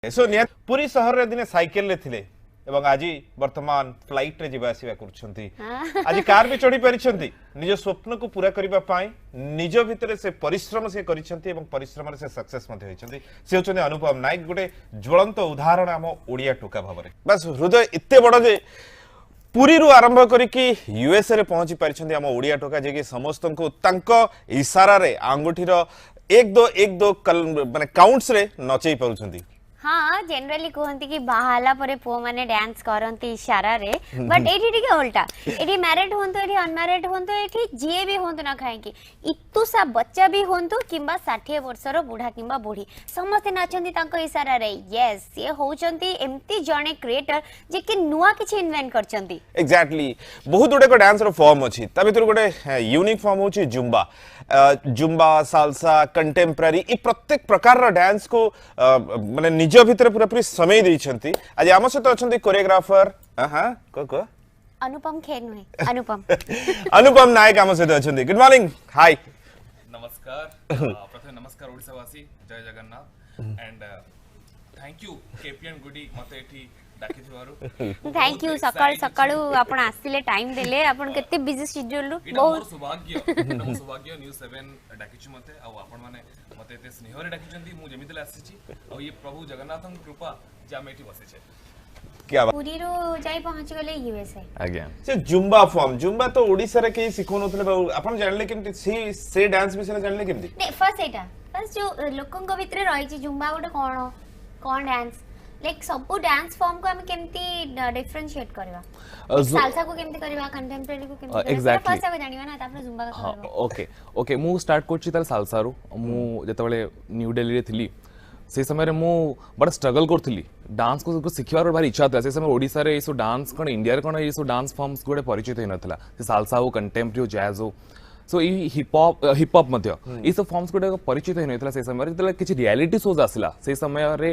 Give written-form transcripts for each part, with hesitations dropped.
सो पुरी सहर रे दिने साइकेल ले थिले एवं आज वर्तमान फ्लाइट रे जीवा आसीबा करछंती आज कार भी चढ़ी परिछंती निज स्वप्न को पूरा करिबा पाई निज भितरे से परिश्रम से परिछंती एवं परिश्रम रे से सक्सेस मध्ये होइछंती से होचने अनुपम नायक गोटे ज्वलंत उदाहरण हम ओडिया टोका भाबरे बस हृदय इत्ते बड़ जे पुरी रु आरंभ करिकि यूएसए रे पहुंची परिछंती हम ओडिया टोका जे कि समस्त को तांको इशारा रे आंगुठीर एक दो माने काउंट्स रे नचै परुछंती। हाँ जनरली कहती कि बाहाला परे पुओ माने डांस करती इशारा रे बट एठी टिके उल्टा एठी मैरिड होंतो एठी अनमैरिड होंतो एठी जीए भी होंतो ना खाए कि इतु सा बच्चा भी होंतो किंबा 60 वर्षर बुढ़ा किंबा बुढ़ी समस्ते नाचंती तांको इशारा रे यस ये होचंती एम्ति जणे क्रिएटर जे कि नुवा किछि इन्वेंट करचंती एक्जेक्टली बहुत गुडे को डांस रो फॉर्म अछि ता भितर गुडे यूनिक फॉर्म होछि जुम्बा जुम्बा साल्सा कंटेम्पररी ई प्रत्येक प्रकार रो डांस को माने निज भितर पूरा पूरी समय दैछंती आज आम सहित अछंती कोरियोग्राफर हां को अनुपम खेर नुहे अनुपम अनुपम नायक आम सहित अछंती गुड मॉर्निंग हाय नमस्कार प्रथम नमस्कार ओडिसावासी जय जगन्नाथ एंड थैंक यू केपीएन गुडी मते एठी डाकी थिवारु थैंक यू सकाळ सकाळू आपण आसिले टाइम देले आपण केते बिजी शेड्यूल बहुत सौभाग्य न्यूज 7 डाकिछु मते आ आपण माने मते एते स्नेहरे डाकिचंती मु जेमितले आसीची आ ये प्रभु जगन्नाथन कृपा जे हम एठी बसे छे क्या बात पुरी रो जाई पहुंच गले यूएसए आज्ञा से जुम्बा फॉर्म जुम्बा तो ओडिसा रे के सिखोन होतले आपण जानले केमति से डांस विषय जानले केमति ने फर्स्ट जो लोकन को भीतर रही छी जुम्बा गोटे कोन डांस लाइक सब डांस फॉर्म को हम केमती डिफरेंशिएट करबा साल्सा को केमती करबा कंटेम्पररी को केमती एग्जैक्टली फर्स्ट आगे जानिबा ना तापर जुम्बा का करबा ओके मु स्टार्ट करछि तार साल्सा रो मु जेतबेले न्यू दिल्ली रे थिली से समय रे मु बड़ा स्ट्रगल करथिली डांस को सिखिबार भारी इच्छा था से समय ओडिसा रे इसो डांस कोन इंडिया रे कोन इसो डांस फॉर्म्स गोटे परिचित होई नथला से साल्सा हो कंटेम्पररी हो जैज हो सो हिप हॉप मध्य ये सब फॉर्म्स गोटे परिचित होई नथला से समय रे किछि रियलिटी शोज आसिला से समय रे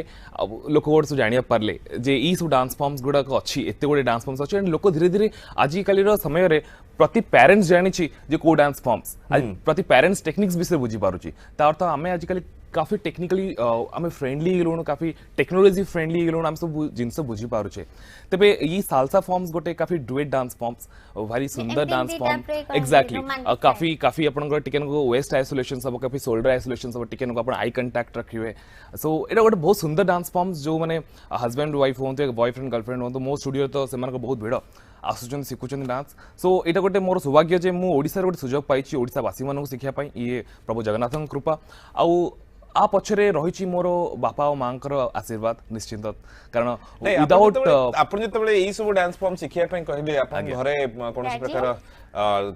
लोक गोटे सब जानिया पारले जे ई सब डांस फॉर्म्स गोटा अछि एते गोटे डांस फॉर्म्स अछि एंड लोक धीरे धीरे आजि काली रो समय रे प्रति पेरेंट्स जानि छी जे को डांस फॉर्म्स प्रति पेरेंट्स टेक्निक्स विषय बुझी पारुची ता अर्थ आमे आजि काली काफी टेक्निकली आमे फ्रेंडली गेलोन काफी टेक्नोलॉजी फ्रेंडली गेलोन हम सब जिंस बुझी पारुचे तबे ई साल्सा फॉर्म्स गोटे काफी डुएट डांस फॉर्म्स भारी सुंदर डांस फॉर्म एग्जैक्टली काफी आपन टिकन को वेस्ट आइसोलेशन सब काफी शोल्डर आइसोलेशन सब टिकन को आपन आई कांटेक्ट रखिवे सो एटा गोटे बहुत सुंदर डांस फॉर्म्स जो माने हस्बैंड वाइफ होंते बॉयफ्रेंड गर्लफ्रेंड होंतो मो स्टूडियो तो सेमान को बहुत भिड़ आसुचन शिखुचन डांस सो एटा गोटे मोर सौभाग्य जे मु ओडिसा रे गोटे सुजोग पाइछि ओडिसा वासी मानक शिखिया पई ये प्रभु जगन्नाथन कृपा आउ आ पछरे रहिछि मोर बापा और मांकर आशीर्वाद निश्चित कारण विदाउट आपण जेतबेले ई सब डांस फॉर्म शिखिया पई कहले आपण घरे कोनोसी प्रकार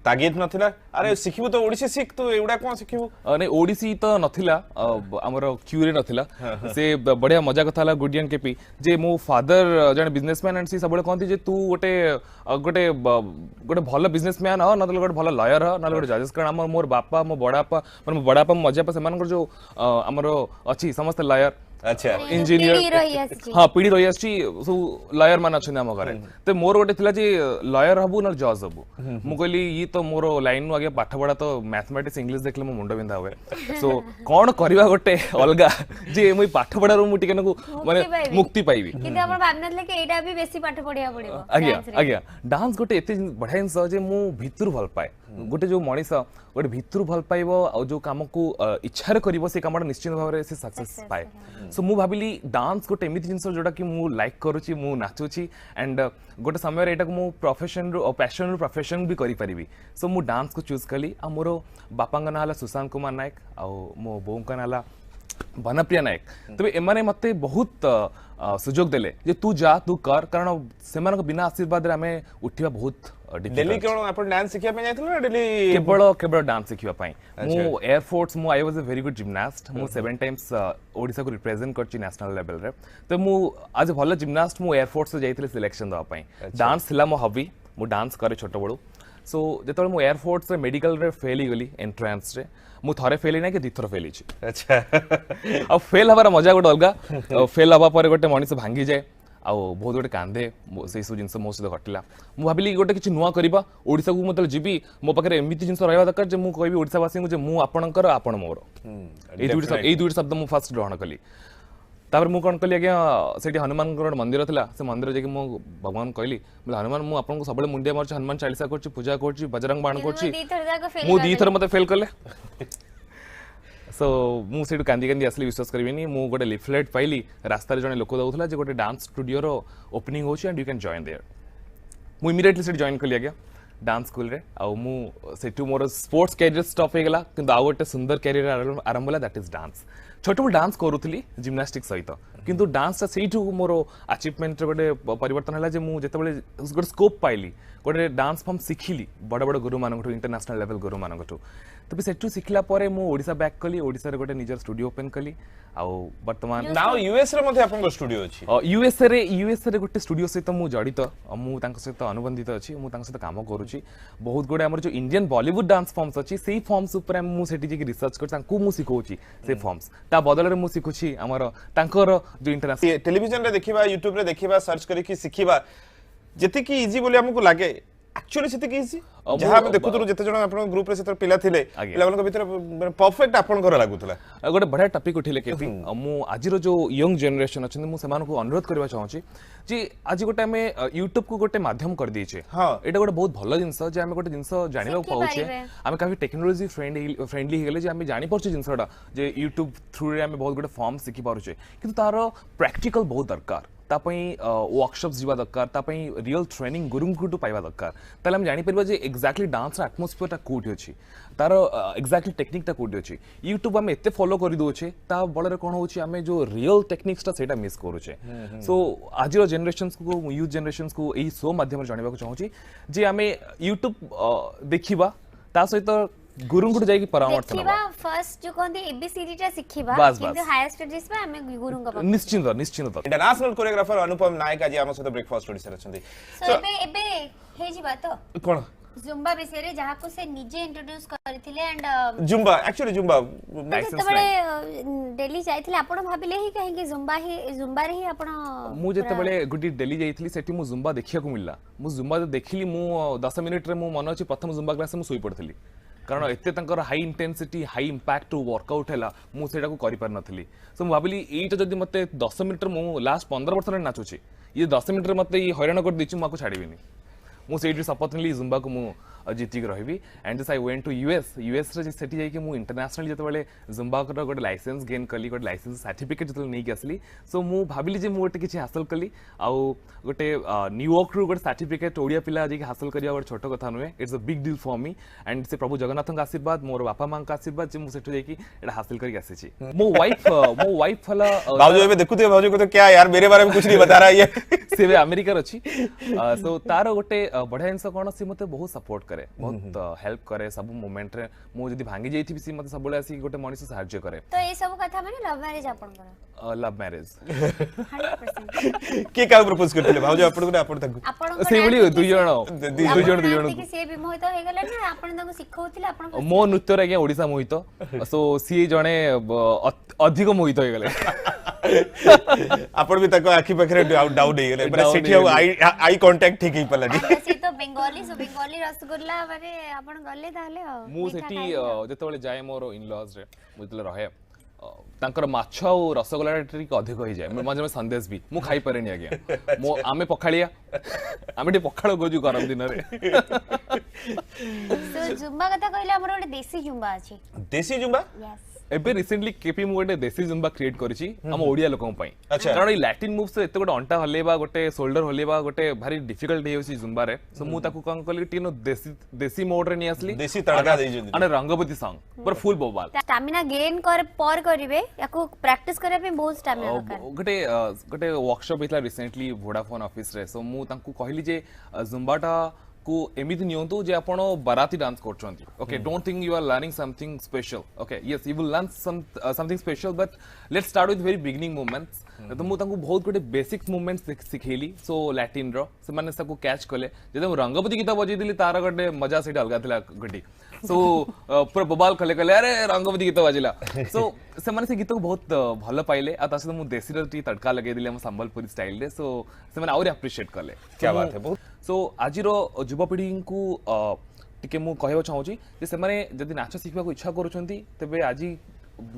तागिद नथिला अरे सिखिबु तो ओडिसी सिख तू एउडा कोन सिखिबु नै ओडिसी तो नथिला हमर क्यूरे नथिला से बढ़िया मजा कथा ला गुडियन केपी जे मो फादर जने बिजनेसमैन एंड सी सबले कहंती जे तू गोटे भलो बिजनेसमैन ह नतले गोटे भलो लॉयर ह नतले गोटे जजेस कारण मोर बापा मो बडापा माने मो बडापा मजापा सेमानकर जो हमर अछि समस्त लॉयर अच्छा इंजीनियर हां पीडी रही आछि सो लॉयर मान अछि हम घरे ते मोर गोटे थिला जे लॉयर हबु न जज हबु मु कहली ई तो मोर लाइन नु आगे पाठ पढा तो मैथमेटिक्स इंग्लिश देखले मो मुंडो बिंदा होवे सो कोन करबा गोटे अलगा जे मुई पाठ पढा रो मु टिके न माने मुक्ति पाइबी किंतु अपन भावनतले के एटा भी बेसी पाठ पढिया पड़िबो आज्ञा डांस गोटे एते बढ़िया इंस जे मु भितरु भल पाए गोटे जो मनीष गोटे भितरु भल पाइबो आ जो काम को इच्छा करिवो से कामटा निश्चित भाव रे से सक्सेस पाए सो मु भाबिली डांस गोटे एमिति जिंस जोटा कि मु लाइक करूची मु नाचुची एंड गोटे समय रे एटा को मु प्रोफेशन रो पैशन रो प्रोफेशन भी करि परिबी सो मु डांस को चूज कली आ मोर बापांग नाला सुशांत कुमार नायक आ मो बोंक नाला बनप्रिया नायक तबे एमाने मते बहुत सुजोग देले जे तू जा तू कर कारण सेमान को बिना आशीर्वाद रे हमें उठिबा बहुत दिल्ली कोन अपन डांस सिखिया पे जायथलो ना दिल्ली केवल डांस सिखिबा पई मु एयर फोर्स मु I was a very good gymnast मु 7 टाइम्स ओडिसा को रिप्रेजेंट करची नेशनल लेवल रे तो मु आज भलो जिम्नास्ट मु एयर फोर्स से जायथले सिलेक्शन दवा पई डांस थिला मो हॉबी मु डांस करे छोट बडू सो जेतबे मु एयर फोर्स रे मेडिकल रे फेल ही गली एंट्रेंस रे मु थरे फेल ना कि दिथर फेल छी अच्छा अब फेल हबार मजा गोटे अलगा फेल हबा पर गोटे मनीष भांगी जाए आ बहुत गोटे कांदे से सब जिन मो सहित घटला मु भाविली गोटे किसी नुआ करबा ओडिसा को मतलब जीवी मो पाखे एमती जिन रहा दरकार जे मु कहबी ओडिसावासी को जे मु आपणकर आपण मोर ए दुईट शब्द मु फर्स्ट ग्रहण कली तापर मु कौन कली आज्ञा से हनुमान मंदिर था से मंदिर जाकि मु भगवान कहली बोले हनुमान मु आपको सब मुंडिया मार्च हनुमान चालीसा कर पूजा कर बजरंग बाण कर मु दी थर मत फेल कले सो मु से कांदी कांदी आसली विश्वास करेनि मु गोटे लिफलेट पाइली रास्ता जड़े लोक दौला गोटे डांस स्टूडियो ओपनिंग होची and you can join there मु इमीडिएटली से जॉइन कली आज्ञा डांस स्कूल रे आउ मु सेटू मोर स्पोर्ट्स कैरियर स्टॉप हो गला किंतु आउ गोटे सुंदर कैरियर आरंभ होला दैट इज डांस छोट डांस करूली जिम्नास्टिक सहित किंतु डांस सेठू मोर अचिवमेंट गोटे परिवर्तन है मु जितेबाला गोटे स्कोप पाइली गोटे डांस फॉर्म शिखिली बड़ बड़ गुरु मानक इंटरनेशनल लेवल गुरु मानक तब सेठू शिखला परे मु ओडिशा बैक कली ओडिशा रे गोटे निजर स्टूडियो ओपन कली आउ वर्तमान नाउ यूएस रे मध्ये आपन स्टूडियो अछि यूएस रे गोटे स्टूडियो सहित मु जड़ित मु तांक सहित अनुबंधित अछि मु तांक सहित काम करूची बहुत गुडे हमर जो इंडियन बॉलीवुड डांस फॉर्म्स अछि सेही फॉर्म्स ऊपर मु सेठी जे रिसर्च कर तांकू मु सिखौची से फॉर्म्स ता बदल रे मु सिखुची हमर तांकर जो इंटरनेशनल टेलीविजन रे देखिबा यूट्यूब रे देखिबा सर्च करी कि सिखिबा जति कि इजी बोली हमकु लागे एक्चुअली सेति कि इजी जहां हम देखुतु जते जण आपन ग्रुप रे सेतर पिला थिले पिला मन भीतर परफेक्ट आपन घर लागुतला गोटे बढ़िया टॉपिक उठिले केपी मु आजिरो जो यंग जनरेशन अछि मु सेमान को अनुरोध करबा चाहूची जे आज गोटे हमें यूट्यूब को गोटे माध्यम कर दिए एटा गोटे बहुत भल जिनस जे हमें गोटे जिनस जानिबा पाउचे हमें काफी टेक्नोलॉजी फ्रेंडली हे गेले जे हमें जानि परछे जिनसडा जे यूट्यूब थ्रू रे हमें बहुत गोटे फॉर्म सिखि पारुचे किंतु तारो प्रैक्टिकल बहुत दरकार तापई वर्कशॉप्स जीवा दरकार तापई रियल ट्रेनिंग गुरुंकुटू पाइबा दरकार ताले हम जानि परबा जे एक्जेक्टली डांस एटमॉस्फियर ता कोठी अछि तार एक्जेक्टली टेक्निक ता कोठी अछि यूट्यूब हम एते फॉलो करि दोछे ता बळरे कोन होछि हमें जो रियल टेक्निक्स ता सेटा मिस करूछे सो आजिरो जनरेशंस को यूथ जनरेशंस को एही शो माध्यम जानिबा को चाहूची जे हमें यूट्यूब देखिबा ता सहित गुरुंकुट जाई की परामर्श देखिबा फर्स्ट जो कोन एबीसीडी टा सिखिबा किंतु हायर स्टडीज में हमें गुरुंग का निश्चित इंटरनेशनल कोरियोग्राफर अनुपम नायक आज हम सहित ब्रेकफास्ट ओडिसा रछंती सो एबे हे जिबा तो कोन जुम्बा विषय रे जहा को से निजे इंट्रोड्यूस करथिले एंड जुम्बा एक्चुअली जुम्बा बड़े दिल्ली जाइथिले आपण भाबिले ही कहीं कि जुम्बा रे ही आपण मु जते बळे गुडी दिल्ली जाइथिली सेठी मु जुम्बा देखिया को मिलला मु जुम्बा देखिली मु 10 मिनिट रे मु मन अछि प्रथम जुम्बा क्लास मु सोई पड़थिली कारण एते तंकर high intensity high impact workout हैला मु सेटा को करि पार नथली सो मु भाबिली एटा जदी मते 10 मिनिट मु लास्ट 15 वर्ष रे नाचुची ये 10 मिनिट रे मते हैरान कर दिछि मु आको छाड़ीबिनी मु सेठी शपथ नेली जुम्बा को मु जीती के रहिबी and this I went to US रे सेठी जाई के मु इंटरनेशनल जते बेले जुम्बा को गोटे लाइसेंस गेन कली गोटे लाइसेंस सर्टिफिकेट जते नै के असली सो मु भाबिली जे मु गोटे किछि हासिल कली आउ गोटे न्यूयॉर्क रू गोटे सर्टिफिकेट ओडिया पिला जे हासिल करिया गोटे छोट कथा नुए it's a big deal for me and से प्रभु जगन्नाथ का आशीर्वाद मोर बापा मां का आशीर्वाद जे मु सेठी जाई की एटा हासिल करी आसी छी मो वाइफ हला बाबू एबे देखुते बाबू को तो क्या यार मेरे बारे में कुछ नहीं बता रहा है ये से वे अमेरिका रछि सो तार गोटे बढ़िया इंस कोन से मते बहुत सपोर्ट करे बहुत हेल्प करे सब मोमेंट रे मु जदी भांगी जाईथि सी मते सबले आसी गोटे मनिष सहाय्य करे तो ए सब कथा माने लव मैरिज आपन कर लव मैरिज 100% के का प्रपोज करथिले भाउज आपन को आपन तक आपन से बली दुई जण कि से भी मोहित हे गेले ना आपन तक सिखौथिले आपन मो नृत्य रे ओडिसा मोहित सो सी जणे अधिक मोहित हे गेले आपण भी तक आखि पखरे डाउट हे गेले पर सेठी आई कांटेक्ट ठीक ही पलाडी से तो बेंगोली रसगुल्ला माने आपन गले ताले मु सेठी जते बेले जाय मोर इन लॉज रे मुतले रहे तांकर माछ और रसगोल्ला ठीक अधिक हो जाए मजे में संदेश भी मु खाई पारेनी आज्ञा मो आमे पखाड़िया आमे टे पखाड़ गोजु गरम दिन रे तो जुम्बा कथा कहले हमर ओटे देसी जुम्बा अछि देसी जुम्बा यस एबे रिसेंटली केपी मु गोटे देसी जुम्बा क्रिएट करिछि हम ओडिया लोकन पई कारण ई लैटिन मूव्स एते गोटे अंटा हलेबा गोटे शोल्डर हलेबा गोटे भारी डिफिकल्ट हे होसी जुम्बा रे सो मु ताकू कोन कली टीनो देसी मोड रे नि असली देसी तड़का देइ जंदी अने रंगवती सॉन्ग पर फुल बोबाल स्टैमिना गेन कर पर करिवे याको प्रैक्टिस करे पे बहुत स्टैमिना दरकार गोटे वर्कशॉप हेतला रिसेंटली वोडाफोन ऑफिस रे सो मु ताकू कहली जे जुम्बाटा को एमिति नियंतु जे आपण बाराती डांस करछंती okay don't think you are learning something special okay yes you will learn something special but let's start with very beginning moments तो मु तांको बहुत गोटे बेसिक मूवमेंट्स सिखेली सो लैटिन रो से माने सबको कैच कले जदे मु रंगवती गीत बजै दिली तार गोटे मजा सेटा अलगा थिला गोटी सो पूरा बबाल कले कले अरे रंगवती गीत बजिला सो से माने से गीत को बहुत भलो पाइले आ तासे मु देसी रो तड़का लगे दिले हम संबलपुरी स्टाइल रे सो से माने और एप्रिशिएट कले क्या बात है बहुत सो आजिरो युवपीढ़ी को टिके मु कहबा चाहूची जे से माने जदी नाच सिखबा को इच्छा करूछंती तबे आजी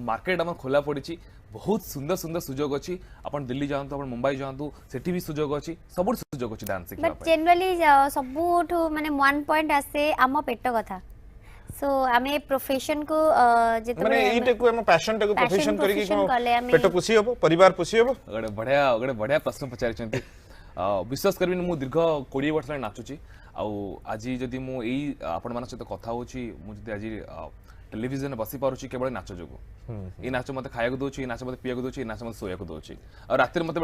मार्केट आम खोला पड़ी बहुत सुंदर सुंदर सुजोग अच्छी अपन दिल्ली जातु अपन मुंबई जातु सेठी भी सुजोग अच्छी सब सुजोग अच्छी डांस बट सिखा जनरली सबुठु माने वन पॉइंट आसे आम पेट कथा सो आमे प्रोफेशन को जेते माने एटा को हम पैशन टा को प्रोफेशन करी कि पेट पोसी हबो परिवार पोसी हबो गड़े बढ़िया प्रश्न पचारि विश्वास करबी मु दीर्घ 20 वर्ष नाचुची आज जदि मु एई आपण मान सहित कथा होची मु जदि आज टेलीविजन बसी पारुची केवल नाच जोगु ये नाच मते खाया दोची ये नाच मते पिया दोची ये नाच मते सोया दोची और रात मते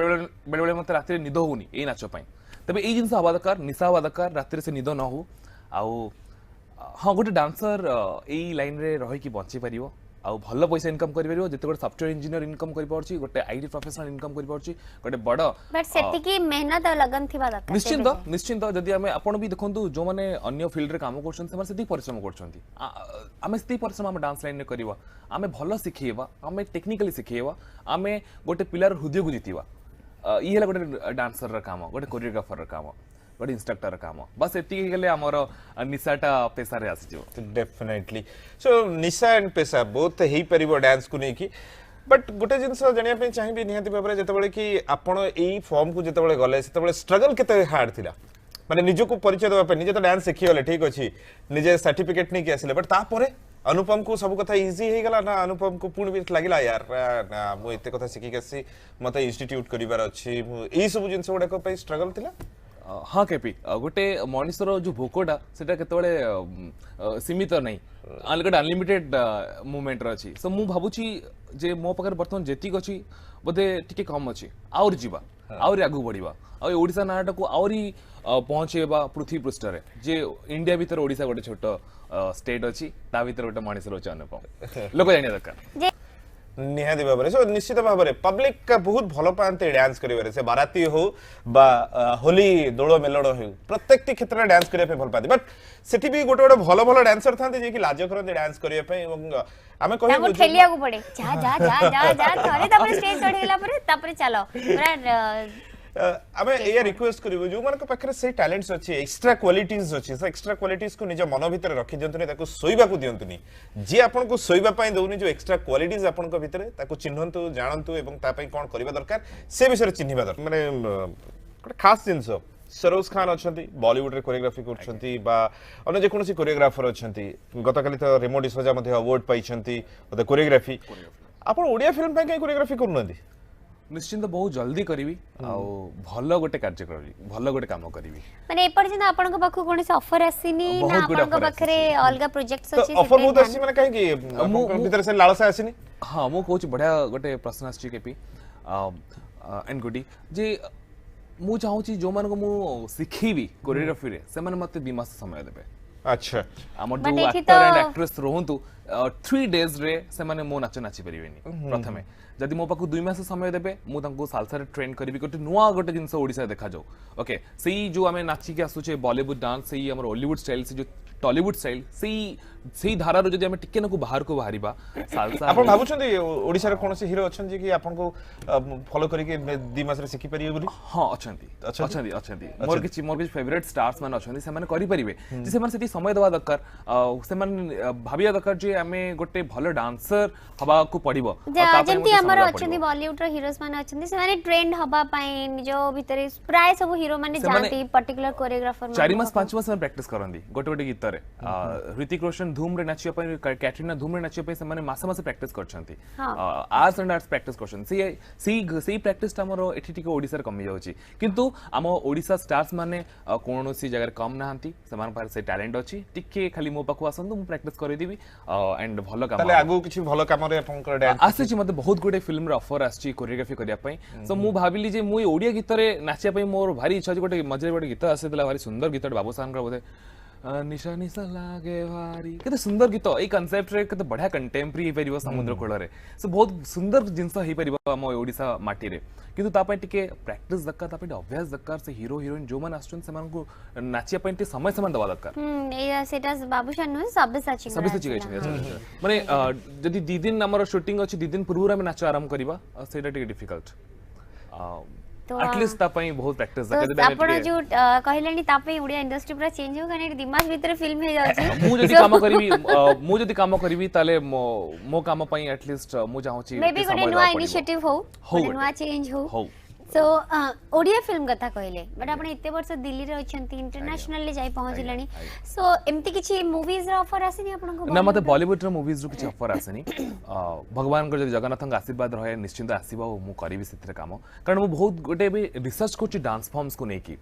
बेले मते रात निद होनी ये नाच पाई तबे ये जिनस हवा दरकार निशा हवा दरकार रात से निद न हो हाँ गोटे डांसर यही लाइन रे रही कि बंची पारिबो आ भल पैसा इनकम करि परिबो जते गोटे सॉफ्टवेयर इंजीनियर इनकम करि पारछि गोटे आईटी प्रोफेशनल इनकम करि पारछि गोटे बड़ बट सेति की मेहनत और लगन थिबा दरकार निश्चिंत जदि आमे आपण भी देखंतु जो माने अन्य फील्ड रे काम करछन से सेति परिश्रम करछंती आमे सेति परिश्रम आमे डांस लाइन रे करबा आमे भल सिखेबा आमे टेक्निकली सिखेबा आमे गोटे पिलर हृदय को जितिबा ई हला गोटे डांसर रा काम गोटे कोरियोग्राफर रा काम गोटे इंस्ट्रक्टर काम बस एति गले हमर निशाटा पेशा रे आसी डेफिनेटली सो निशा एंड पेशा बोथ हेई परिबो डांस को नै कि बट गोटे जिंस जानिया पे चाहिबी निहाती बाबरे जतबेले कि आपण एई फॉर्म को जतबेले गले सेतबेले स्ट्रगल केते हार्ड थिला माने निजो को परिचय देबा पे निजे तो डांस सिखि गले ठीक अछि निजे सर्टिफिकेट नै कि आसिले बट ता परे अनुपम को सब कथा इजी हे गला ना अनुपम को पुण भी लागिला यार ना मु एते कथा सिखि गसी मते इंस्टीट्यूट करिवार अछि एई सब जिंस गुडा को पे स्ट्रगल थिला हाँ केपी गोटे मनीषर जो भोकटा सेटा केतबेले सीमित नहीं गोटे अनलिमिटेड मूवमेंट अच्छी सो मु भाबुची जे मो पाखर बर्तमान जेतिक अच्छी बोधे टिके कम अच्छी आउर जीवा आउर आगु बढ़िबा आ ओडिसा नाटा को आउरी पहुंचेबा पृथ्वी पृष्ठ रे जे इंडिया भीतर ओडिसा गोटे छोट स्टेट अच्छी ता भीतर गोटे मनीषर अछि अनुपम लोक जानिया दरकार निहाती भाव सो निश्चित भाव पब्लिक का बहुत भल पाते डांस करिवारे से बाराती हो बा होली दोल मेलण हो प्रत्येक क्षेत्र में डांस करने भल पाते बट सेठी भी गोटे गोटे भल भल डांसर थांते जे कि लाज करते डांस करने पे आमे ताको ठेलिया को पड़े जा जा जा जा जा थोड़े तापर स्टेज चढ़ेला परे तापर चलो पूरा आमे ए रिक्वेस्ट करिवो जो मन के पाखरे से टैलेंट्स अछि एक्स्ट्रा क्वालिटीज अछि से एक्स्ट्रा क्वालिटीज को निज मन भीतर रखि दियंतुनी ताको सोइबा को दियंतुनी जे आपन को सोइबा पई दउनी जो एक्स्ट्रा क्वालिटीज आपन को भीतर ताको चिन्हंतु जानंतु एवं ता पई कोन करबा दरकार से विषय चिन्हिबा दरकार माने खास जिंस सरोज खान अछंती बॉलीवुड रे कोरियोग्राफी करछंती बा अन्य जे कोनसी कोरियोग्राफर अछंती गतकाली तो रेमो डिसोजा मध्ये अवार्ड पाइछंती ओते कोरियोग्राफी आपन ओडिया फिल्म पई कोरियोग्राफी करनंती निश्चिंत बहुत जल्दी करी भल गोटे कार्य करी भल गोटे काम करी माने एपर्यंत आपन को पाखु कोन से ऑफर आसीनी ना आपन को पाखरे अलगा प्रोजेक्ट्स अछि ऑफर बहुत आसी माने काहे कि मो भीतर से लालसा आसीनी हां मो कोच बढ़िया गोटे प्रश्न आछि केपी एंड गुडी जे मु चाहू छी जो मान को मु सिखीबी कोरियोग्राफी रे से माने मते 2 मास समय देबे अच्छा हमर जो एक्टर एंड एक्ट्रेस रहंतु 3 डेज रे से माने मो नाच नाची परिबेनी प्रथमे जदि मो पाखु 2 मास समय देबे मु तांको सालसा रे ट्रेन करबी गोटे नुआ गोटे जिंस ओडिसा देखा जाऊ ओके सेही जो हमें नाची के आसुचे बॉलीवुड डांस सेही हमर हॉलीवुड स्टाइल से जो टॉलीवुड स्टाइल सेही धारा रो जदि हमें टिके नको बाहर को बाहरिबा सालसा आपण भाबु छथि ओडिसा रे कोनसी हीरो अछन जे कि आपन को फॉलो करी के 2 मास रे सिखि परिबे बोली हां अछंती मोर किछ फेवरेट स्टार्स मान अछंती से माने करि परिबे जे से माने सेति समय देवा दरकार से माने भाबिया दरकार जे हमें गोटे भलो डांसर हवा को पड़िबो जेंति हमर अछंती बॉलीवुड रो हीरोज मान अछंती से माने ट्रेंड हवा पई निजो भीतर प्राय सब हीरो माने जानती पर्टिकुलर कोरियोग्राफर 4 मास 5 मास प्रैक्टिस करंदी गोटे गीत रे ऋतिक रोशन धूम रे नाचिया पई कैटरीना धूम रे नाचिया पई से माने मास प्रैक्टिस करछंती आर्ट्स एंड आर्ट्स प्रैक्टिस करछन सी प्रैक्टिस हमर एठी टिके ओडिसा रे कमी जाउची किंतु हम ओडिसा स्टार्स माने कोनोसी जगह कम नाहंती समान पार से टैलेंट अछि टिके खाली मो पाखु आसंतु मु प्रैक्टिस करि देबी एंड भलो काम तले आगु किछि भलो काम रे अपन कर डांस आसे छी मते बहुत गुडे फिल्म रे ऑफर आछि कोरियोग्राफी करिया पई सो मु भाबिली जे मु ओडिया गीत रे नाचिया पई मोर भारी इच्छा अछि गोटे मजे गोटे गीत आसे दिला भारी सुंदर गीत बाबू साहब का बोले निशा निशा लागे भारी केते सुंदर गीत ए कांसेप्ट रे केते बढ़िया कंटेम्पररी हे परिबो समुद्र कोळ रे सो बहुत सुंदर जिंस हे परिबो हम ओडिसा माटी रे किंतु ता पई टिके प्रैक्टिस दरकार ता पई अभ्यास दरकार से हीरो हीरोइन जो मन आछन से मन को नाचिया पई टे समय समान दवा दरकार ए सेटा बाबूशान न सब सच्ची माने जदी 2 दिन हमर शूटिंग अछि 2 दिन पूर्व हम नाच आराम करबा सेटा टिके डिफिकल्ट तो एटलीस्ट ता पई बहुत प्रैक्टिस तो आपण जो कहलेनी ता पई ओडिया इंडस्ट्री पूरा चेंज हो काने दिमाग भीतर फिल्म हे जाउची मु जदी काम करिवि ताले मो काम पई एटलीस्ट मु चाहूची मे बी गोटे नुवा इनिशिएटिव हो गोटे नुवा चेंज हो सो ओडिया फिल्म कथा कहले बट आपण एते वर्ष दिल्ली रे अछंती इंटरनेशनल ले जाई पहुंचलानी सो एम्ति किछि मूवीज रा ऑफर आसीनी आपण को ना मते बॉलीवुड रे मूवीज रो किछि ऑफर आसेनी भगवान को जगन्नाथ का आशीर्वाद रहे निश्चिंत आसीबा मु करिवि सिथरे काम कारण मु बहुत गोटे बे रिसर्च करछि डांस फॉर्म्स को नेकी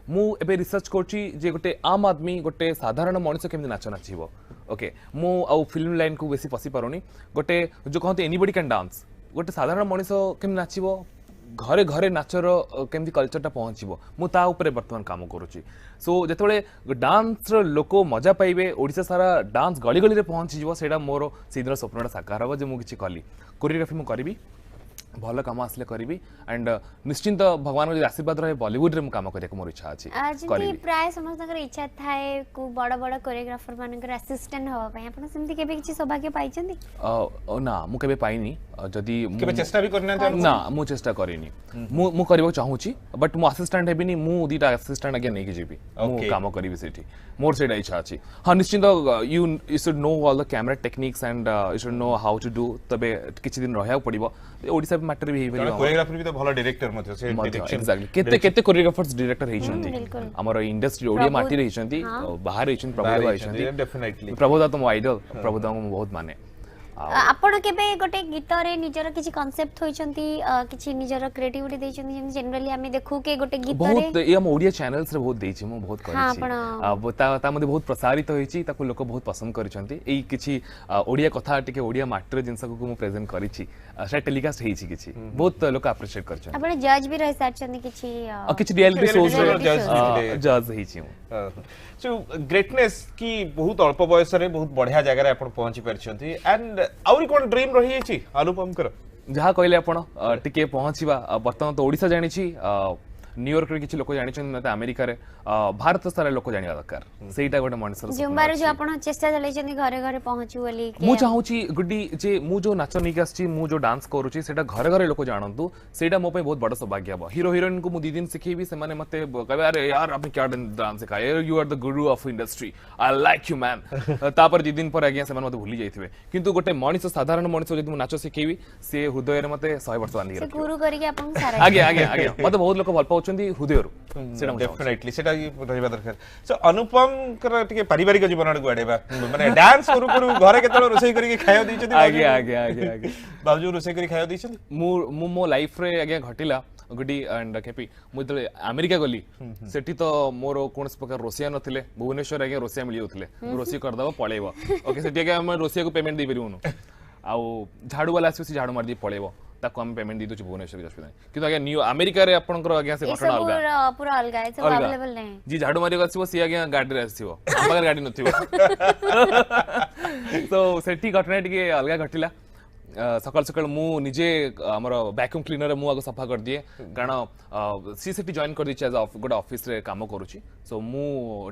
मु एबे रिसर्च करछि जे गोटे आम आदमी गोटे साधारण मनुष्य केमि नाच नाचिबो ओके मु आ फिल्म लाइन को बेसी पसी पारोनी गोटे जो कहते एनीबॉडी कैन डांस गोटे साधारण मनुष्य केमि नाचिबो घरे घरे नाचर केमती कल्चरटा पहुँचो मु ता ऊपर वर्तमान काम करुच्ची सो जिते डांस लोक मजा पाइबे ओडिशा सारा डांस गली गली पहुँची सेटा मोर से दिन स्वप्नटा साकार हम जो मुझे कली कोरियोग्राफी मु करी भल काम आसले करी एंड निश्चिंत भगवान जो आशीर्वाद रहे बॉलीवुड रे काम करिया मोर इच्छा अछि आज प्राय समस्त इच्छा थाए को बड़ बड़ कोरियोग्राफर मानकर असिस्टेंट होवा पई आपण सेमति केबे किछि सौभाग्य पाइछंती ना मु केबे पाइनी जदी केबे चेष्टा भी करना ना मु चेष्टा करिनी मु करबो चाहूची बट मु असिस्टेंट हेबिनी मु दीटा असिस्टेंट आगे नै के जेबी मु काम करिवि सेठी मोर सेटा इच्छा अछि हां निश्चिंत you should know all the camera techniques and you should know how to do तबे किछि दिन रहया पड़िबो ओडिसा मैटर भी हेबे कोरियोग्राफर भी तो भलो डायरेक्टर मते से डायरेक्शन एक्जेक्टली केते केते कोरियोग्राफर्स डायरेक्टर हेइछंती हमर इंडस्ट्री ओडिया माटी रहिछंती बाहर रहिछन प्रभुदा रहिछंती डेफिनेटली प्रभुदा तो मो आइडल प्रभुदा मो बहुत माने आपण केबे गोटे गीत रे निजर किछि कांसेप्ट होइछंती किछि निजर क्रिएटिविटी दैछंती जेम जनरली हमें देखू के गोटे गीत रे बहुत ये हम ओडिया चैनल्स रे बहुत दैछि मो बहुत करिछि ता मध्ये बहुत प्रसारित होइछि ताको लोक बहुत पसंद करिछंती एई किछि ओडिया कथा टिके ओडिया माटर जिंस को मो प्रेजेंट करिछि से टेलीकास्ट हेइछि किछि बहुत लोक अप्रिशिएट करछन आपण जज भी रह सारछंती किछि रियलिटी शोज जज हेइछि सो ग्रेटनेस की बहुत अल्प बयस रे बहुत बढ़िया जगह रे आपण पहुंची परछंती एंड आउरी कोन ड्रीम रही अछि अनुपम कर जहा कहले आपण टिके पहुंचीबा वर्तमान तो ओडिसा जानि छी न्यूयॉर्क रे किछि लोक जानि छन नते अमेरिका रे भारत सारा लोक जानिया दरकार सेटा गोटे मनुष्य जुम्बार जो आपण चेष्टा चलै छन घरे घरे पहुंचू बोली मु चाहू छी गुडी जे मु जो नाच निक आछि मु जो डांस करू छी सेटा घरे घरे लोक जानंतु सेटा मो पे बहुत बड़ सौभाग्य बा हीरो हीरोइन को मु दी दिन सिखेबी से माने मते कहबे अरे यार आपने क्या डांस सिखाया you are the Guru of industry I like you man तापर दी दिन पर आगे से मते भूली जाइथिबे किंतु गोटे मनुष्य साधारण मनुष्य जदि मु नाच सिखेबी से हृदय रे मते 100 वर्ष बांधी से गुरु करी के आपण सारा आगे आगे आगे मते बहुत लोक भल पाउछंती हृदय रो सेटा डेफिनेटली सेटा रहबा दरकार सो अनुपम कर टिके पारिवारिक जीवन आड़ गुआडेबा माने डांस करू करू घरे केतलो रोसई करी के खायो दैछथि आगे आगे आगे आगे बाबू रोसई करी खायो दैछथि मु मो लाइफ रे आगे घटिला गुडी एंड केपी मु जले अमेरिका गली सेठी तो मोर कोनस प्रकार रोसिया नथिले भुवनेश्वर आगे रोसिया मिली होथिले रोसी कर दबो पळेबो ओके सेठी आगे हम रोसिया को पेमेंट दे परिवनु आ झाड़ू वाला आसी झाड़ू मार दी पळेबो ताको हम पेमेंट दी दोछि भुवनेश्वर हॉस्पिटल किंतु आगे न्यू अमेरिका रे आपनकर आगे से घटना अलगा पूरा अलगा है सब अवेलेबल नहीं जी झाड़ू मारी आसीबो सी आगे गाड़ी रे आसीबो हमर गाड़ी नथिबो तो सेठी घटना टिके अलगा घटिला सकाल सकाल मु निजे हमर वैक्यूम क्लीनर मु आगो सफा कर दिए कारण सी सेठी जॉइन कर दिछि एज गोटे ऑफिस रे काम करूछि सो मु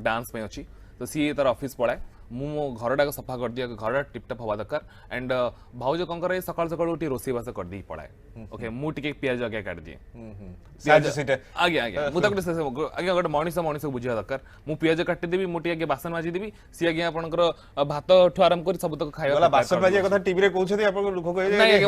डांस पे अछि तो सी तार ऑफिस पळाए मु मो घरटा सफा कर दिया घर टिपटप हवा दरकार एंड भाउज कौन करे सकाल सकाल उठी रोसई बास कर दी पड़ाए ओके मु टिके पियाज आगे काट दिए आगे आगे मु ताको आगे गोटे मनुष्य मनुष्य बुझिया दरकार मु पियाज काटी देबी मु टिके बासन माजी देबी सी आगे आपनकर भात ठु आराम कर सब तक खाइबा वाला बासन माजी कथा टीवी रे कहउछथि आपन लोक कहे नहीं आगे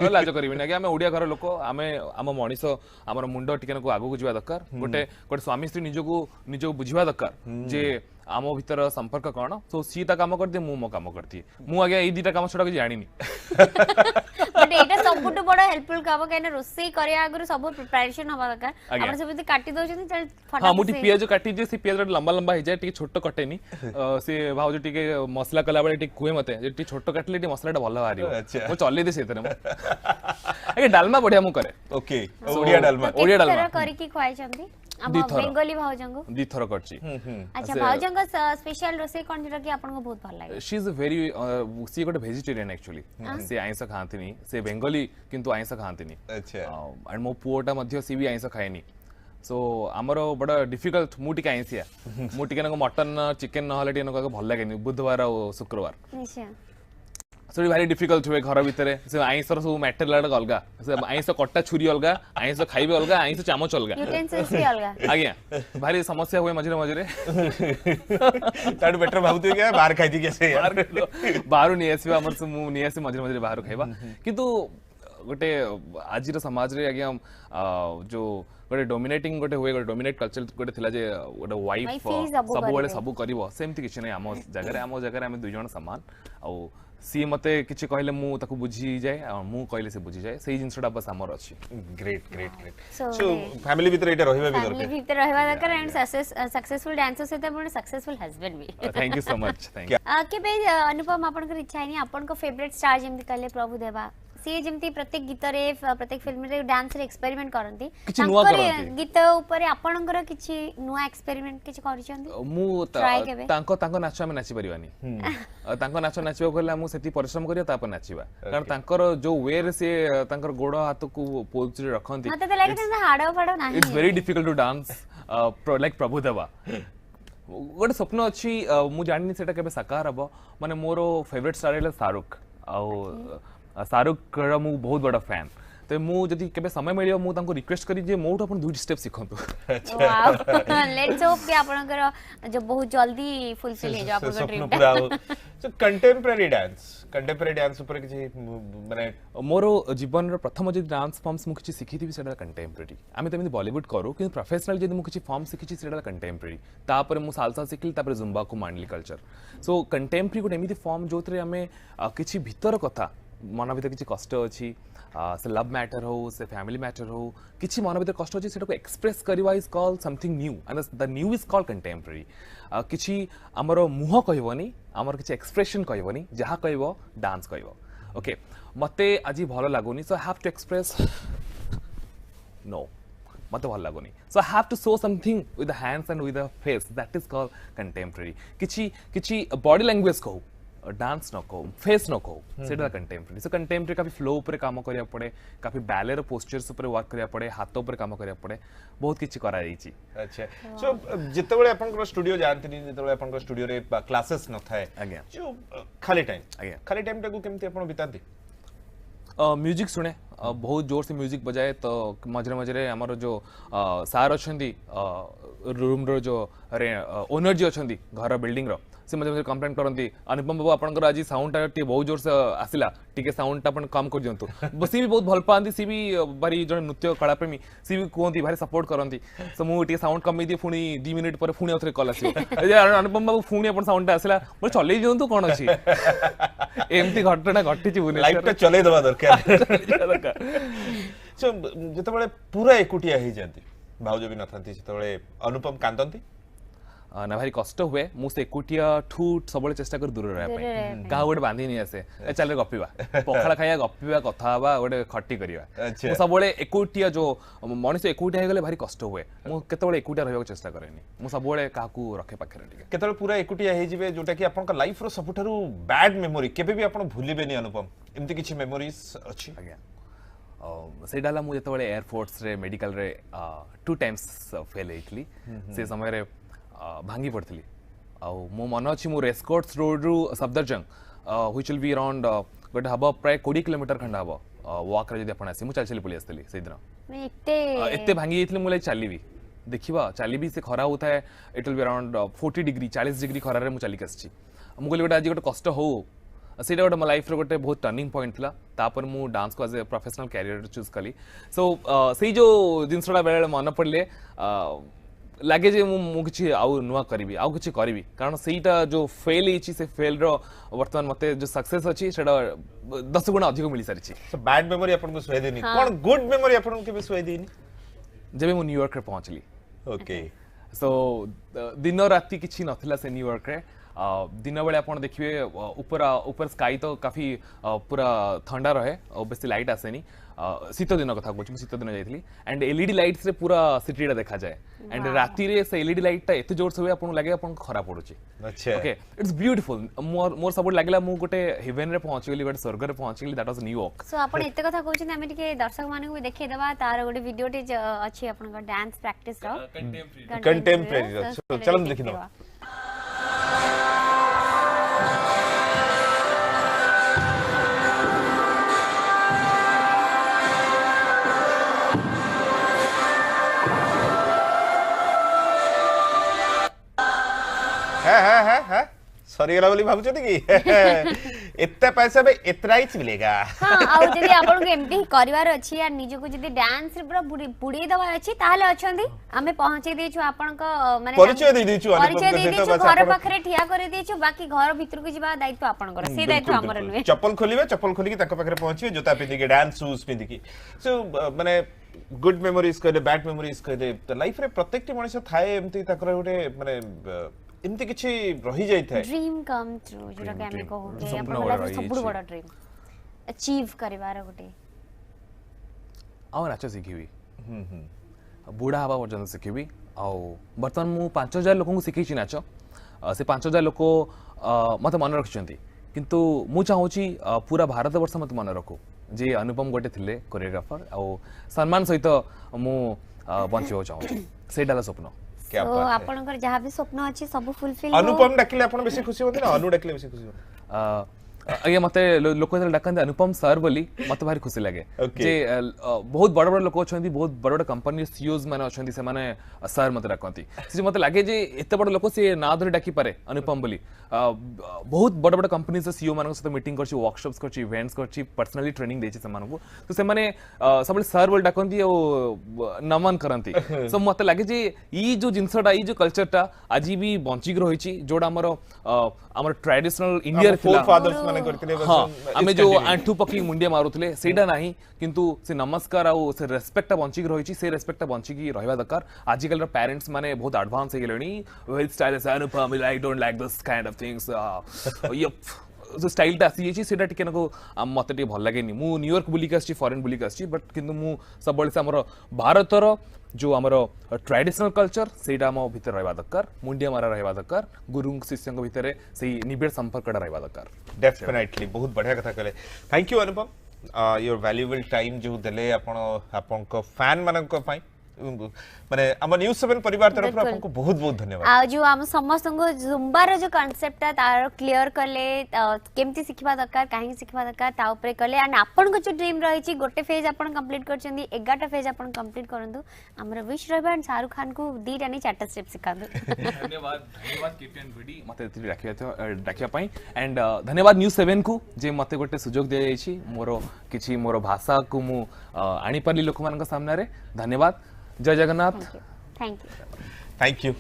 मु लाज करबिनी आगे हम ओडिया घर लोक हम मनुष्य हमर मुंडो टिके को आगु जिवा दरकार गोटे गोटे स्वामी स्त्री निजो बुझिवा दरकार जे आम भीतर संपर्क कौन सो सी ता काम कर दे मु मो काम करती मु आगे ए दीटा काम छोड़ा के जानिनी बट एटा सबुट बड़ हेल्पफुल काम काहे रोसई करे आगु सब प्रिपरेशन होबा दरकार आपण सब काटी दोछन चल फटाफट हां मुठी पियाज काटी जे सी पियाज लंबा लंबा हे जाय टिके छोटो कटेनी से भाउज टिके मसला कला बळे टिके कुए मते जे टिके छोटो काटले टिके मसलाटा भल बारियो मो चले दे सेतरे मो आगे डालमा बढ़िया मु करे ओके ओडिया डालमा करी की खुआई छंती अब बेंगोली भाउजंगो दी थरो करची अच्छा भाउजंगो स्पेशल रोसे कोन जरा कि आपन को बहुत भल लागे शी इज वेरी सी गोटे वेजिटेरियन एक्चुअली से आइंस खांतिनी से बेंगोली किंतु आइंस खांतिनी अच्छा एंड मो पुओटा मध्ये सी भी आइंस खाएनी सो हमरो बड़ा डिफिकल्ट मु टिके आइंसिया मु टिके न मटन चिकन न हले टिके न भल लागेनी बुधवार और शुक्रवार अच्छा सो भारी डिफिकल्ट हुए घर भितर से आइंसर सब मटेरियल अलग से आइंस कटा छुरी अलग आइंस खाइबे अलग आइंस चामच अलग यूटेंसिल्स भी अलग आज्ञा भारी समस्या हुए मझे मझे ताडू बेटर भाबुते के बाहर खाइ दी कैसे यार बाहर नहीं आसबा हमर से मु नहीं आसी मझे मझे बाहर खाइबा किंतु गोटे आज समाज रे आज्ञा जो गोटे डोमिनेटिंग गोटे हुए गोटे डोमिनेट कल्चर गोटे थिला जे गोटे वाइफ सब बेले सब करिवो सेमति किछ नै हम जगह हम दुई जण समान आ सी मते किछि कहले मु ताकू बुझी जाए आ मु कहले से बुझी जाए सेही जिंसटा बस हमर अछि great great great so family भीतर एटा रहिबा भी दरकार फैमिली भीतर रहबा दरकार एंड सक्सेसफुल डांसर से त सक्सेसफुल हस्बैंड भी thank you so much thank you के बे अनुपम आपन को इच्छा है आपन को फेवरेट स्टार जेमति कहले प्रभु देवा सी जेमति प्रत्येक गीत रे प्रत्येक फिल्म रे डांस रे एक्सपेरिमेंट करंती गीत ऊपर आपनकर किछि नुवा एक्सपेरिमेंट किछि करिसंती मु तांको नाच हम नाचि परिवानी तांको नाच नाचिबो कहला मु सेति परिश्रम करिया तापर नाचिबा कारण तांकर जो वे रे से तांकर गोड़ हाथ को पोज रे रखंती मते त लागे त हाडो फाडो नाही it's very difficult to dance like Prabhu Deva गोटे स्वप्न अच्छी मु जानि सेटा केबे साकार हबो माने मोरो फेवरेट स्टार है शाहरुख आ शाहरुख रा मु बहुत बड़ा फैन तो मु जदी केबे समय मिलियो मु तांको रिक्वेस्ट करी जे मोठ अपन दुई स्टेप सिखंतु वाओ लेट्स होप कि आपनकर जो बहुत जल्दी फुलफिल हे जो आपनकर ड्रीम पूरा सो कंटेम्पररी डांस ऊपर किछि माने मोरो जीवन रो प्रथम जे डांस फॉर्म्स मु किछि सिखि थिबि सेटा कंटेम्पररी आमे तमिति बॉलीवुड करू कि प्रोफेशनल जदी मु किछि फॉर्म सिखिछि सेटा कंटेम्पररी तापर मु सालसा सिखिल तापर जुम्बा को मांडली कल्चर सो कंटेम्पररी को एमिति फॉर्म जोतरे आमे किछि भीतर कथा मन भीतर किछि कष्ट अछि से लव मैटर हो से फैमिली मैटर हो किछि मन भीतर कष्ट अछि सेटा को एक्सप्रेस करबा is called something new and the new is called contemporary किछि हमरो मुह कहबोनी हमर किछि एक्सप्रेशन कहबोनी जहा कहबो डांस कहबो ओके मते आजि भलो लागोनी so I have to express no मते भल लागोनी so I have to show something with the hands and with the face that is called contemporary किछि बॉडी लैंग्वेज कहू डांस न को फेस न को सेटा कंटेम्पररी सो कंटेम्पररी काफी फ्लो ऊपर काम करिया पड़े काफी बैले रो पोस्चर्स ऊपर वर्क करिया पड़े हाथ ऊपर काम करिया पड़े बहुत किछि करा जाईची अच्छा सो जेतेबेले आपन स्टूडियो जानती जेतेबेले आपन स्टूडियो रे क्लासेस न थाए आज्ञा जो खाली टाइम टाकू केमती आपन बितांती म्यूजिक सुने बहुत जोर से म्यूजिक बजाए तो मझे मझे आमर जो सार अच्छी रूम रो जो ओनर जी अच्छा घर बिल्डिंग रो से मझे मझे कंप्लेंट करती अनुपम बाबू आपंकर आज साउंड टा बहुत जोर से आसला टिके साउंड टा कम कर दिंतु सी भी बहुत भल पाती सी भी भारी जो नृत्य कलाप्रेमी सी भी कहती भारी सपोर्ट करती सो मुझे साउंड कमी दिए पुणी 2 मिनिट पर पुणी आउे कल आस अनुपम बाबू पुणी आप साउंड टा आसला मुझे चल दिंतु कौन अच्छी एमती घटना घटी लाइफ टा चले दवा दरकार सो जेतेबेले पूरा एकुटिया हे जांती भाउज भी नथांती सेतेबेले अनुपम कांदंती ना भारी कष्ट हुए मुझे एकुटिया ठूट सब चेष्टा कर दूर रहा क्या गोटे बांधि नहीं आसे चल गपिवा पखाड़ खाइया गपिवा कथा हवा गोटे खटी करवा सब एकुटिया जो मनीष एकुटिया गले भारी कष्ट हुए मुझे एकुटिया रहा चेष्टा करेनि मु सब क्या रखे पाखे केतबेले पूरा एकुटिया हे जिवे जोटा कि आपन लाइफ रो सबुठारु बैड मेमोरी केबे भी आपन भूलिबेनी अनुपम एमती किछि मेमोरीज अछि आज्ञा सेडाला मु जेतबेले एयरफोर्स रे मेडिकल रे 2 टाइम्स फेल हेतली से समय रे भांगी पड़ती मो मन अच्छी मो रेस्कोर्ट्स रोड रु Safdarjung which will be around गोटे हम प्राय 20 किलोमीटर खंड हम वॉक रे जदी आपण आसी मु चल चली पली आसली से दिन एते भांगी जेतले मु चलीबी देखिबा चलीबी से खरा होता है it will be around 40 degree 40 degree खरा रे मु चली आसी मु कहली गोटे आज गोटे कष्ट हो सेटा गोटे मो लाइफ रे गोटे बहुत टर्निंग पॉइंट थिला तापर मु डांस को as a professional career choose कली सो सेही जो जिनसडा बेले मन पड़ले लगे जे मु किछि आउ नुआ करबी आउ किछि करबी कारण सेटा जो फेल हिची से फेल रो वर्तमान मते जो सक्सेस अछि सेटा 10 गुना अधिक मिली सारिछि सो बैड मेमोरी आपन को सुए देनी कोन गुड मेमोरी आपन को के सुए देनी जेबे मु न्यूयॉर्क रे पहुंचली ओके सो दिन राति किछि नथिला से न्यूयॉर्क रे दिन बेले आप देखिए ऊपर स्काई तो काफी पूरा ठंडा रहे और बेसी लाइट आसेनी शीत दिन कथा कहूँ शीत दिन जाइली एंड एलईडी लाइट्स रे पूरा सिटीटा देखा जाए एंड राति रे से एलईडी लाइट टा एते जोर से हुए आपन लगे आपन खरा पड़ुची अच्छा ओके इट्स ब्यूटीफुल मोर सब लागला मु गोटे हेवन रे पहुंच गेली गोटे स्वर्ग रे पहुंच गेली दैट वाज न्यूयॉर्क सो आपन एते कथा कहउछन हमें टिके दर्शक माने को देखे देबा तार गोटे वीडियो टे अछि आपन का डांस प्रैक्टिस रो कंटेम्पररी चलो देखि दो सरीगला बोली भाबुछथि कि एत्ता पैसा में एतना ही मिलेगा। हां आ जदी आपन को एमती करिवार अछि या निज को जदी डांस रे पूरा बुडी दवा अछि ताले अछंदी हमें पहुंचे देछु आपन को माने परिचय दे दिछु परिचय दे दिछु घर पाखरे ठिया करे दिछु बाकी घर भीतर को जिबा दायित्व आपन कर से दायित्व हमर नुहे। चप्पल खोलिबे चप्पल खोली कि ताको पाखरे पहुंचिबे जोता पिंदी के डांस शूज पिंदी की सो माने गुड मेमोरीज कहले बैड मेमोरीज कहले तो लाइफ रे प्रत्येक टी मनुष्य थाए एमती ताकर गोटे माने एमती किछि रही जाई थाए ड्रीम कम ट्रू जोटा के हमें कहू के अपन लाइफ सब बड़ा ड्रीम अचीव करिवार गोटे आ नाच सिखिबी बुढ़ा हवा पर्यंत सिखिबी आउ बर्तमान मु 5000 लोक को सिखैछि नाच से 5000 लोक मते मन रखिसंती किंतु मु चाहूची पूरा भारत वर्ष मते मन रखू जे अनुपम गोटे थिले कोरियोग्राफर आउ सम्मान सहित मु बंचियो चाहूची सेडाला स्वप्न क्या तो बात है आपनकर जहाँ भी स्वप्न अछि सब फुलफिल अनुपम डाकिले आपण बेसी खुशी होते ना अनु डाकिले बेसी खुशी होते अगे मते लोक डाकते अनुपम सर बोली मते भारी खुशी लगे Okay. जे बहुत बड़ बड़ लोक अछंती बहुत बड़ बड़ कंपनी सीईओज माने अछंती से माने सर मते डाकंती से मते लागे जे एते बड़ लोक से ना धरि डाकी पारे अनुपम बोली बहुत बड़ बड़ कंपनी से सीईओ मानको से मीटिंग करछि वर्कशॉप्स करछि इवेंट्स करछि पर्सनली ट्रेनिंग देछि से मानको तो से माने सबले सर बोल डाकंती ओ नमन करंती सो मते लागे जे ई जो जिंसटा ई जो कल्चरटा आजि भी बंचिक रहिछि जोडा हमर ट्रेडिशनल इंडिया रे थिला फादर्स माने करथिले बस हाँ आमे जो आंठू पकी मुंडिया मारुथले सेटा नाही किंतु से नमस्कार आ से रेस्पेक्ट बंचिक रहिछि से रेस्पेक्ट बंचिक रहबा दरकार आजिकल रो पेरेंट्स माने बहुत एडवांस हे गेलनी well style is Anupam I don't like this kind of things ये जो स्टाइल ता आसी छी सेटा टिके नको मते टिके भल लागेनी मु न्यूयॉर्क बुलिक आछि फॉरेन बुलिक आछि बट किंतु मु सब बळे से हमर भारतर जो हमर ट्रेडिशनल कल्चर सेटा मो भीतर रहबा दरकार मुंडिया मारा रहबा दरकार गुरु शिष्य भितर से निबिड़ संपर्क रहबा दरकार डेफिनेटली बहुत बढ़िया कथा कहले thank you Anupam your valuable time जो देले आपण को फैन मानन को पई माने हम न्यूज़ 7 परिवार तरफ आपको बहुत बहुत धन्यवाद आ जो हम समस्त को जुम्बार जो कांसेप्ट तार क्लियर करले केमती सिखबा दरकार काहे सिखबा दरकार ता ऊपर करले एंड आपन को जो ड्रीम रही छी गोटे फेज आपन कंप्लीट करचंदी 11टा फेज आपन कंप्लीट करंदु हमर विश रहबा एंड शाहरुख खान को दीटा नहीं 4टा स्टेप सिखांदु धन्यवाद धन्यवाद केपीएन वीडी मते डाकिया पाई एंड धन्यवाद न्यूज़ 7 को जे मते गोटे सुजोग दे जाई छी मोर किछि मोर भाषा को मु आनी पाली लोक मान सामने रे धन्यवाद जय Jagannath thank you thank you